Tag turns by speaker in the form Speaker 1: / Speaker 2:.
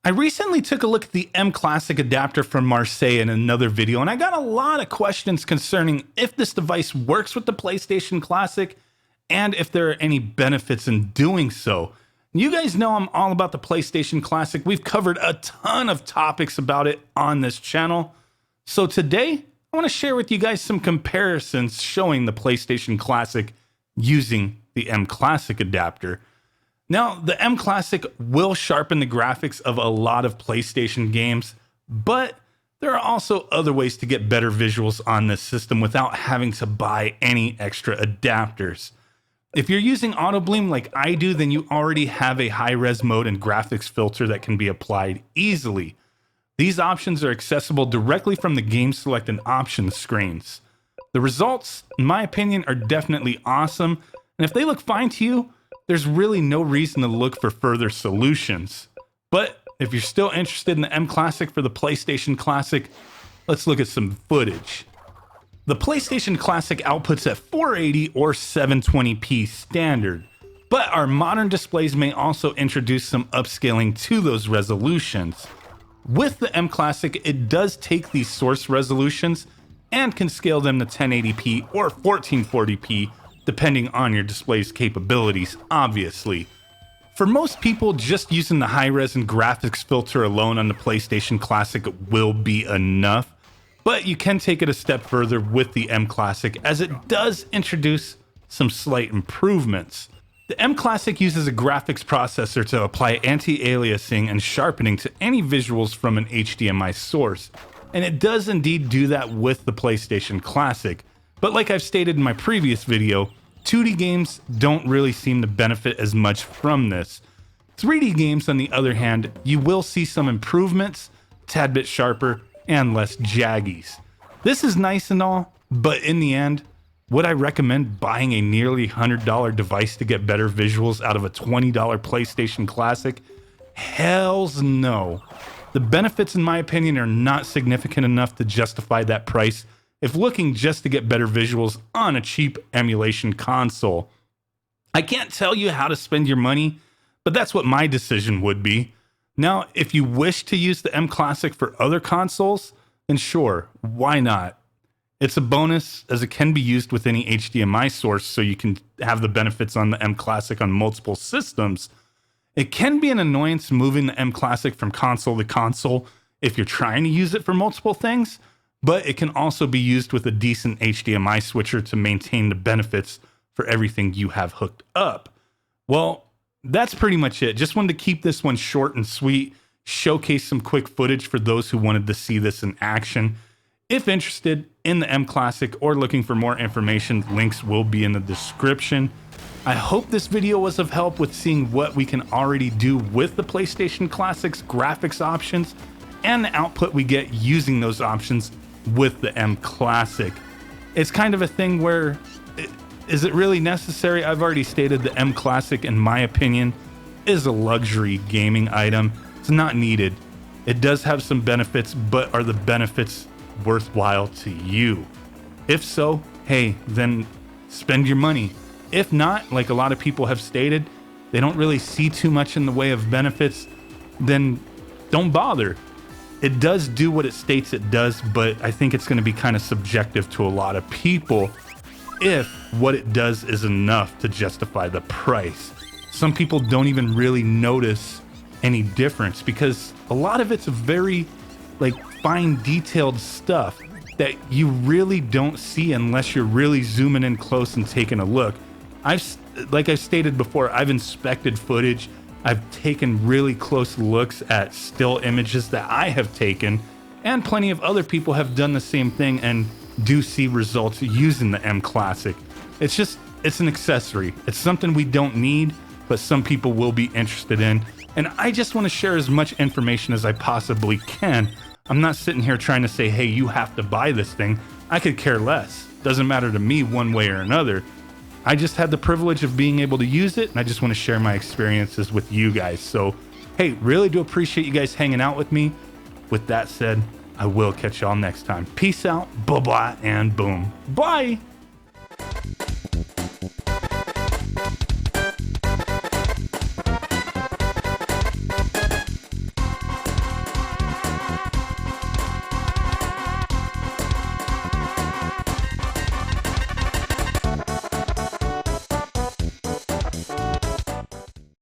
Speaker 1: I recently took a look at the MClassic adapter from Marseille in another video, and I got a lot of questions concerning if this device works with the PlayStation Classic and if there are any benefits in doing so. You guys know I'm all about the PlayStation Classic. We've covered a ton of topics about it on this channel. So today, I want to share with you guys some comparisons showing the PlayStation Classic using the MClassic adapter. Now, the MClassic will sharpen the graphics of a lot of PlayStation games, but there are also other ways to get better visuals on this system without having to buy any extra adapters. If you're using Auto Bloom like I do, then you already have a high-res mode and graphics filter that can be applied easily. These options are accessible directly from the Game Select and Options screens. The results, in my opinion, are definitely awesome, and if they look fine to you, there's really no reason to look for further solutions. But if you're still interested in the MClassic for the PlayStation Classic, let's look at some footage. The PlayStation Classic outputs at 480 or 720p standard, but our modern displays may also introduce some upscaling to those resolutions. With the MClassic, it does take these source resolutions and can scale them to 1080p or 1440p, depending on your display's capabilities, obviously. For most people, just using the high-res and graphics filter alone on the PlayStation Classic will be enough, but you can take it a step further with the MClassic as it does introduce some slight improvements. The MClassic uses a graphics processor to apply anti-aliasing and sharpening to any visuals from an HDMI source, and it does indeed do that with the PlayStation Classic. But like I've stated in my previous video, 2D games don't really seem to benefit as much from this. 3D games, on the other hand, you will see some improvements, tad bit sharper, and less jaggies. This is nice and all, but in the end, would I recommend buying a nearly $100 device to get better visuals out of a $20 PlayStation Classic? Hells no. The benefits, in my opinion, are not significant enough to justify that price if looking just to get better visuals on a cheap emulation console. I can't tell you how to spend your money, but that's what my decision would be. Now, if you wish to use the MClassic for other consoles, then sure, why not? It's a bonus as it can be used with any HDMI source, so you can have the benefits on the MClassic on multiple systems. It can be an annoyance moving the MClassic from console to console if you're trying to use it for multiple things, but it can also be used with a decent HDMI switcher to maintain the benefits for everything you have hooked up. Well, that's pretty much it. Just wanted to keep this one short and sweet, showcase some quick footage for those who wanted to see this in action. If interested in the MClassic or looking for more information, links will be in the description. I hope this video was of help with seeing what we can already do with the PlayStation Classic's graphics options and the output we get using those options with the MClassic. It's kind of a thing where, is it really necessary? I've already stated the MClassic, in my opinion, is a luxury gaming item. It's not needed. It does have some benefits, but are the benefits worthwhile to you? If so, hey, then spend your money. If not, like a lot of people have stated, they don't really see too much in the way of benefits, then don't bother. It does do what it states it does, but I think it's going to be kind of subjective to a lot of people if what it does is enough to justify the price. Some people don't even really notice any difference because a lot of it's very fine detailed stuff that you really don't see unless you're really zooming in close and taking a look. Like I've stated before, I've inspected footage. I've taken really close looks at still images that I have taken, and plenty of other people have done the same thing and do see results using the MClassic. It's an accessory. It's something we don't need, but some people will be interested in. And I just want to share as much information as I possibly can. I'm not sitting here trying to say, hey, you have to buy this thing. I could care less. Doesn't matter to me one way or another. I just had the privilege of being able to use it, and I just want to share my experiences with you guys. So, hey, really do appreciate you guys hanging out with me. With that said, I will catch y'all next time. Peace out, bye-bye, and boom. Bye!